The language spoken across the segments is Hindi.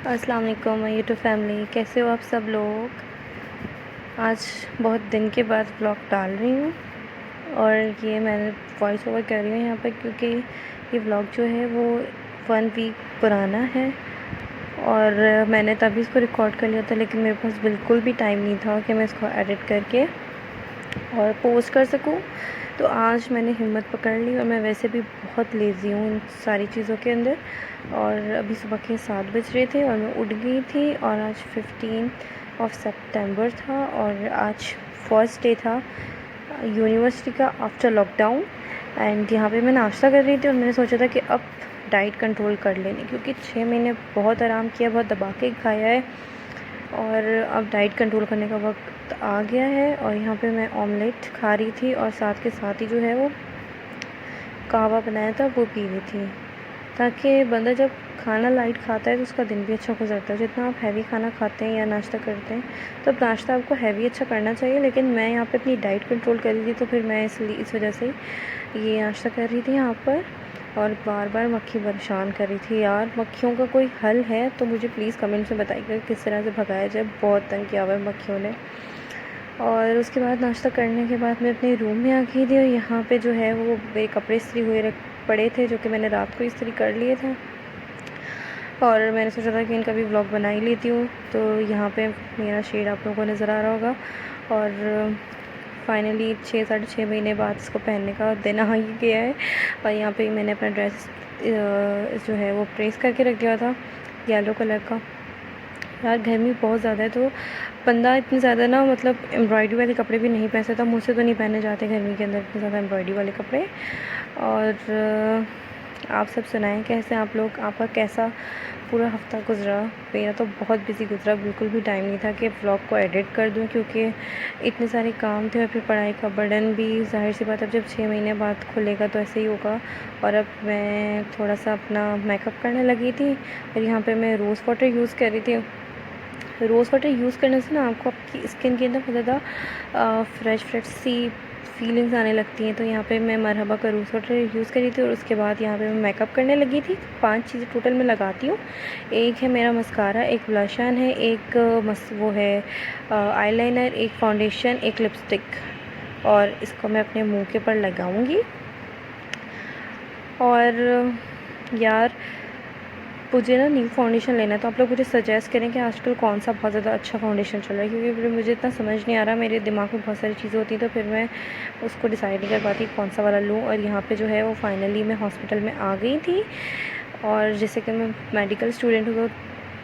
अस्सलाम वालेकुम माय यूट्यूब फैमिली, कैसे हो आप सब लोग। आज बहुत दिन के बाद व्लॉग डाल रही हूँ और ये मैंने वॉइस ओवर कर रही हूँ यहाँ पर क्योंकि ये व्लॉग जो है वो 1 वीक पुराना है और मैंने तभी इसको रिकॉर्ड कर लिया था, लेकिन मेरे पास बिल्कुल भी टाइम नहीं था कि मैं इसको एडिट करके और पोस्ट कर सकूँ। तो आज मैंने हिम्मत पकड़ ली और मैं वैसे भी बहुत लेज़ी हूँ इन सारी चीज़ों के अंदर। और अभी सुबह के 7 बज रहे थे और मैं उठ गई थी और आज 15 सितंबर था और आज फर्स्ट डे था यूनिवर्सिटी का आफ्टर लॉकडाउन। एंड यहाँ पे मैं नाश्ता कर रही थी और मैंने सोचा था कि अब डाइट कंट्रोल कर लेनी, क्योंकि 6 महीने बहुत आराम किया, बहुत दबा के खाया है और अब डाइट कंट्रोल करने का वक्त आ गया है। और यहाँ पे मैं ऑमलेट खा रही थी और साथ के साथ ही जो है वो कहवा बनाया था वो पी रही थी, ताकि बंदा जब खाना लाइट खाता है तो उसका दिन भी अच्छा गुजरता है। जितना आप हैवी खाना खाते हैं या नाश्ता करते हैं तो नाश्ता आपको हैवी अच्छा करना चाहिए, लेकिन मैं यहाँ पे अपनी डाइट कंट्रोल कर रही थी तो फिर मैं इसलिए इस वजह से ये नाश्ता कर रही थी यहाँ पर। और बार बार मक्खी परेशान कर रही थी। यार मक्खियों का कोई हल है तो मुझे प्लीज़ कमेंट्स में बताइएगा किस तरह से भगाया जाए, बहुत तंग किया हुआ है मक्खियों ने। और उसके बाद नाश्ता करने के बाद मैं अपने रूम में आ गई थी और यहाँ पे जो है वो मेरे कपड़े इस्त्री हुए पड़े थे जो कि मैंने रात को इस्त्री कर लिए थे और मैंने सोचा था कि इनका भी व्लॉग बना ही लेती हूँ। तो यहाँ पे मेरा शेड आप लोगों को नज़र आ रहा होगा और फाइनली 6-6.5 महीने बाद इसको पहनने का दिन आ ही गया है। और यहाँ पे मैंने अपना ड्रेस जो है वो प्रेस करके रख दिया था येलो कलर का। यार गर्मी बहुत ज़्यादा है तो बंदा इतनी ज़्यादा ना, मतलब एम्ब्रॉयडरी वाले कपड़े भी नहीं पहन सकता। मुझसे तो नहीं पहने जाते गर्मी के अंदर इतने ज़्यादा एम्ब्रॉयडरी वाले कपड़े। और आप सब सुनाएं कैसे आप लोग, आपका कैसा पूरा हफ़्ता गुज़रा। मेरा तो बहुत बिज़ी गुज़रा, बिल्कुल भी टाइम नहीं था कि व्लॉग को एडिट कर दूं, क्योंकि इतने सारे काम थे और फिर पढ़ाई का बर्डन भी। ज़ाहिर सी बात, अब जब 6 महीने बाद खुलेगा तो ऐसे ही होगा। और अब मैं थोड़ा सा अपना मेकअप करने लगी थी और यहाँ पे मैं रोज़ वाटर यूज़ कर रही थी। रोज़ वाटर यूज़ करने से ना आपको आपकी स्किन के अंदर बहुत ज़्यादा फ्रेश सी फीलिंग्स आने लगती हैं। तो यहाँ पे मैं मरहबा का रोज़ वाटर यूज़ करी थी और उसके बाद यहाँ पे मैं मेकअप करने लगी थी। 5 चीज़ें टोटल मैं लगाती हूँ। एक है मेरा मस्कारा, एक ब्लश ऑन है, एक वो है आईलाइनर, एक फाउंडेशन, एक लिपस्टिक और इसको मैं अपने मुँह के ऊपर लगाऊँगी। और यार मुझे ना न्यू फाउंडेशन लेना है, तो आप लोग मुझे सजेस्ट करें कि आजकल कौन सा बहुत ज़्यादा अच्छा फाउंडेशन चल रहा है, क्योंकि फिर मुझे इतना समझ नहीं आ रहा। मेरे दिमाग में बहुत सारी चीज़ें होती हैं तो फिर मैं उसको डिसाइड नहीं कर पाती कौन सा वाला लूँ। और यहाँ पे जो है वो फाइनली मैं हॉस्पिटल में आ गई थी और जैसे कि मैं मेडिकल स्टूडेंट हूँ तो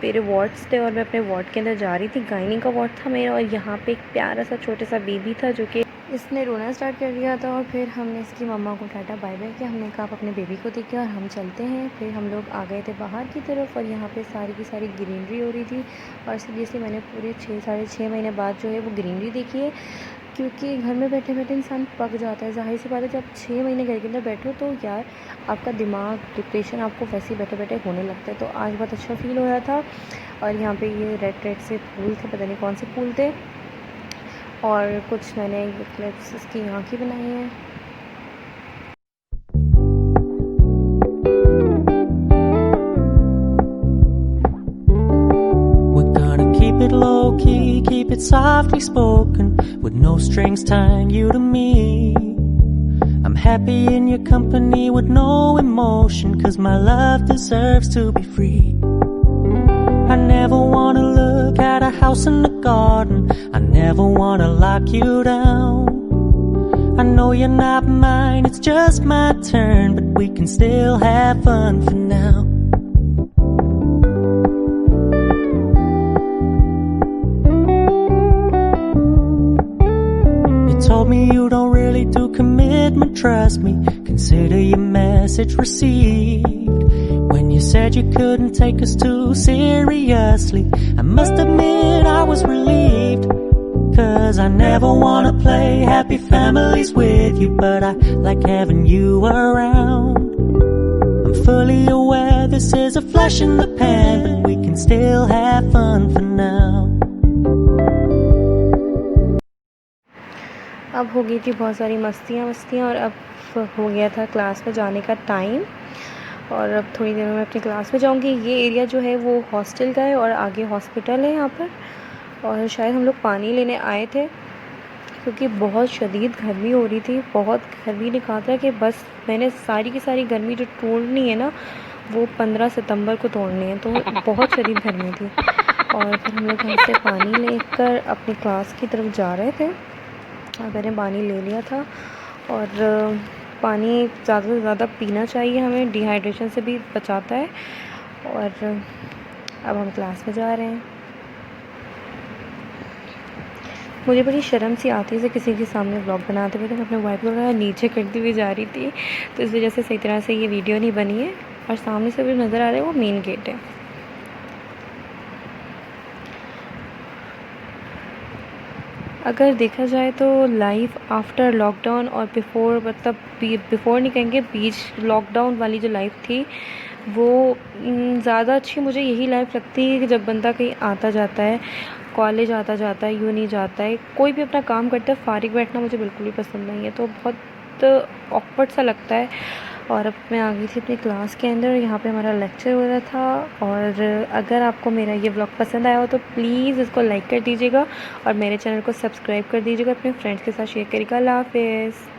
मेरे वार्ड्स थे और मैं अपने वार्ड के अंदर जा रही थी। गायनी का वार्ड था मेरा और यहाँ पे एक प्यारा सा छोटा सा बेबी था जो कि इसने रोना स्टार्ट कर दिया था। और फिर हमने इसकी मम्मा को टाटा बाय बाय किया। हमने कहा आप अपने बेबी को देखिए और हम चलते हैं। फिर हम लोग आ गए थे बाहर की तरफ और यहाँ पे सारी की सारी ग्रीनरी हो रही थी और सीरियसली मैंने पूरे 6-6.5 महीने बाद जो है वो ग्रीनरी देखी है, क्योंकि घर में बैठे बैठे इंसान पक जाता है। ज़ाहिर सी बात है, जब 6 महीने घर के अंदर बैठो तो यार आपका दिमाग डिप्रेशन आपको वैसे ही बैठे बैठे होने लगता है। तो आज बहुत अच्छा फ़ील हो रहा था। और यहाँ पे ये रेड रेड से फूल थे, पता नहीं कौन से फूल थे। और कुछ मैंने क्लिप्स इसकी यहाँ की बनाई हैं। We're gonna keep it low key, keep it softly spoken, with no strings tying you to me. I'm happy in your company with no emotion, 'cause my love deserves to be free. I never wanna look at a house in the garden, I never wanna lock you down. I know you're not mine, it's just my turn, but we can still have fun for now. You told me you don't really do commitment, trust me, consider your message received. When you said you couldn't take us too seriously, I must admit I was relieved. 'Cause I never wanna play happy families with you, but I like having you around. I'm fully aware this is a flash in the pan, but we can still have fun for now. अब हो गई थी बहुत सारी मस्तियाँ और अब हो गया था क्लास में जाने का टाइम। और अब थोड़ी देर में मैं अपनी क्लास में जाऊंगी। ये एरिया जो है वो हॉस्टल का है और आगे हॉस्पिटल है यहाँ पर। और शायद हम लोग पानी लेने आए थे क्योंकि बहुत शदीद गर्मी हो रही थी, बहुत गर्मी ने कहा था कि बस मैंने सारी की सारी गर्मी जो तोड़नी है ना वो 15 सितंबर को तोड़नी है, तो बहुत शदीद गर्मी थी। और फिर हम लोग यहाँ से पानी लेकर अपनी क्लास की तरफ जा रहे थे और मैंने पानी ले लिया था। और पानी ज़्यादा से ज़्यादा पीना चाहिए, हमें डिहाइड्रेशन से भी बचाता है। और अब हम क्लास में जा रहे हैं। मुझे बड़ी शर्म सी आती है किसी के सामने व्लॉग बनाते हुए, तो मैं अपने वाइफ को नीचे करती हुई जा रही थी, तो इस वजह से सही तरह से ये वीडियो नहीं बनी है। और सामने से भी नज़र आ रहा है वो मेन गेट है। अगर देखा जाए तो लाइफ आफ्टर लॉकडाउन और बिफ़ोर, मतलब बिफ़ोर नहीं कहेंगे, बीच लॉकडाउन वाली जो लाइफ थी वो ज़्यादा अच्छी मुझे यही लाइफ लगती है कि जब बंदा कहीं आता जाता है, कॉलेज आता जाता है, यूनी जाता है, कोई भी अपना काम करता है, फारिग बैठना मुझे बिल्कुल भी पसंद नहीं है, तो बहुत ऑकवर्ड सा लगता है। और अब मैं आ गई थी अपनी क्लास के अंदर, यहाँ पे हमारा लेक्चर हो रहा था। और अगर आपको मेरा ये व्लॉग पसंद आया हो तो प्लीज़ इसको लाइक कर दीजिएगा और मेरे चैनल को सब्सक्राइब कर दीजिएगा, अपने फ्रेंड्स के साथ शेयर करिएगा। अल्लाह हाफ़िज़।